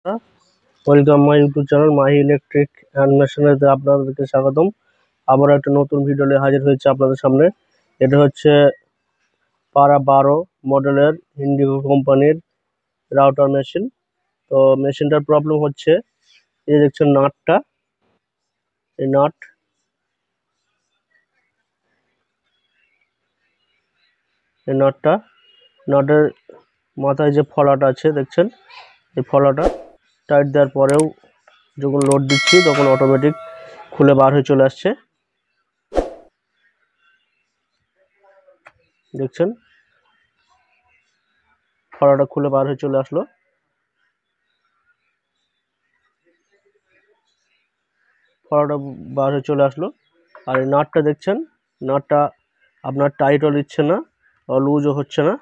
Welcome my YouTube channel Mahi electric and মেশিনারিতে আপনাদেরকে স্বাগতম। আবার একটা নতুন ভিডিও নিয়ে হাজির হয়েছে আপনাদের সামনে। এটা হচ্ছে পারা 12 মডেলের ইন্ডিগো কোম্পানির রাউটার মেশিন। তো মেশিনটার প্রবলেম হচ্ছে, এই দেখছেন নাটটা, এই নাটটা নাটের মাথায় যে ফলাটা আছে দেখছেন, এই ফলাটা টাইট দেওয়ার পরেও যখন লোড দিচ্ছি তখন অটোমেটিক খুলে বার হয়ে চলে আসছে। দেখছেন ফলাটা খুলে বার হয়ে চলে আসলো। ফলাটা বার হয়ে চলে আসলো। আর এই নাটটা দেখছেন, নাটটা আপনার টাইটও নিচ্ছে না, লুজও হচ্ছে না।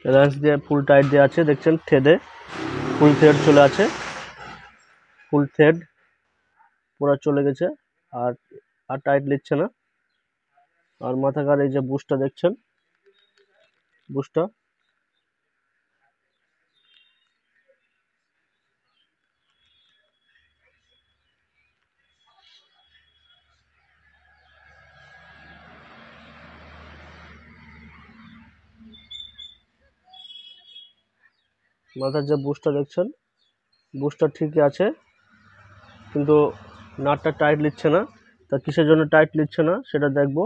রেঞ্চ দিয়ে ফুল টাইট দিয়ে আছে, দেখছেন থ্রেডে ফুল থ্রেড চলে আছে, ফুল থ্রেড পুরো চলে গেছে। আর আর টাইট নিচ্ছে না। আর মাথাকার এই যে বুশটা দেখছেন, বুশটা মাথার যে বুশটা দেখছেন, বুশটা ঠিকই আছে, কিন্তু নাটটা টাইট নিচ্ছে না। তা কিসের জন্য টাইট নিচ্ছে না সেটা দেখব।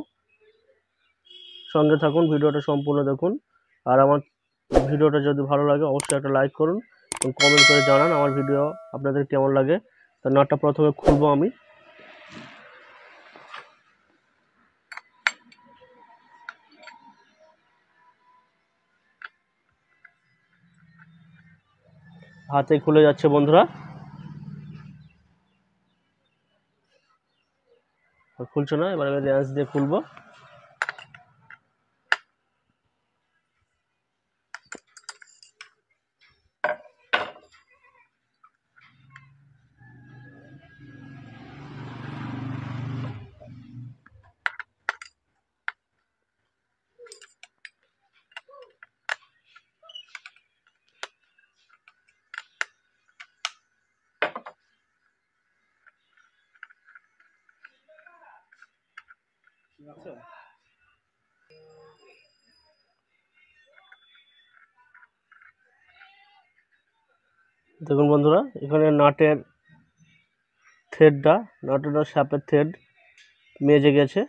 সঙ্গে থাকুন, ভিডিওটা সম্পূর্ণ দেখুন। আর আমার ভিডিওটা যদি ভালো লাগে অবশ্যই একটা লাইক করুন এবং কমেন্ট করে জানান আমার ভিডিও আপনাদের কেমন লাগে। তো নাটটা প্রথমে খুলবো আমি। হাতে খুলে যাচ্ছে বন্ধুরা, খুলছে না। এবার আমি রেঞ্চ দিয়ে খুলবো। দেখুন বন্ধুরা, এখানে নাটের থ্রেডটা, নাটের শ্যাপের থ্রেড মেজে গেছে,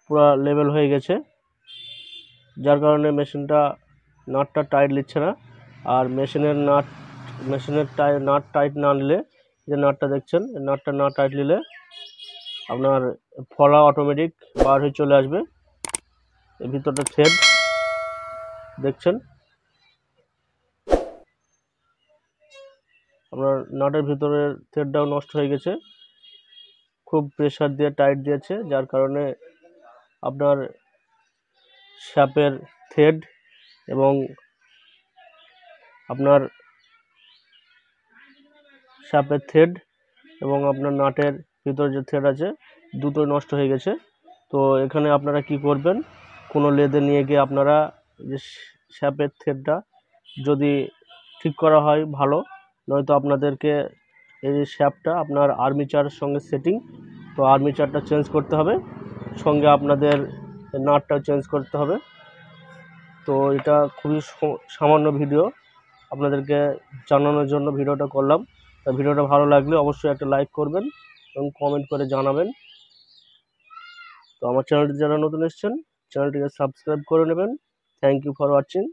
পুরো লেভেল হয়ে গেছে, যার কারণে মেশিনটা নাটটা টাইট নিচ্ছে না। আর মেশিনের নাট নাট টাইট না নিলে, যে নাটটা দেখছেন, নাটটা না টাইট নিলে আপনার ফলা অটোমেটিক বার হয়ে চলে আসবে। এর ভিতরটা থ্রেড দেখছেন, আপনার নাটের ভিতরের থ্রেডটাও নষ্ট হয়ে গেছে। খুব প্রেসার দিয়ে টাইট দিয়েছে, যার কারণে আপনার শ্যাপের থ্রেড এবং আপনার শ্যাপের থ্রেড এবং আপনার নাটের ভিতরে যে থ্রেড আছে দুটোই নষ্ট হয়ে গেছে। তো এখানে আপনারা কি করবেন, কোনো লেদে নিয়ে গিয়ে আপনারা যে শ্যাপের থ্রেডটা যদি ঠিক করা হয় ভালো, নয়তো আপনাদেরকে এই যে শ্যাপটা আপনার আর্মিচারের সঙ্গে সেটিং, তো আর্মিচারটা চেঞ্জ করতে হবে, সঙ্গে আপনাদের নাটটাও চেঞ্জ করতে হবে। তো এটা খুবই সামান্য ভিডিও, আপনাদেরকে জানানোর জন্য ভিডিওটা করলাম। তা ভিডিওটা ভালো লাগলে অবশ্যই একটা লাইক করবেন এবং কমেন্ট করে জানাবেন। তো আমার চ্যানেলটি যারা নতুন এসেছেন, চ্যানেলটিকে সাবস্ক্রাইব করে নেবেন। Thank you for watching.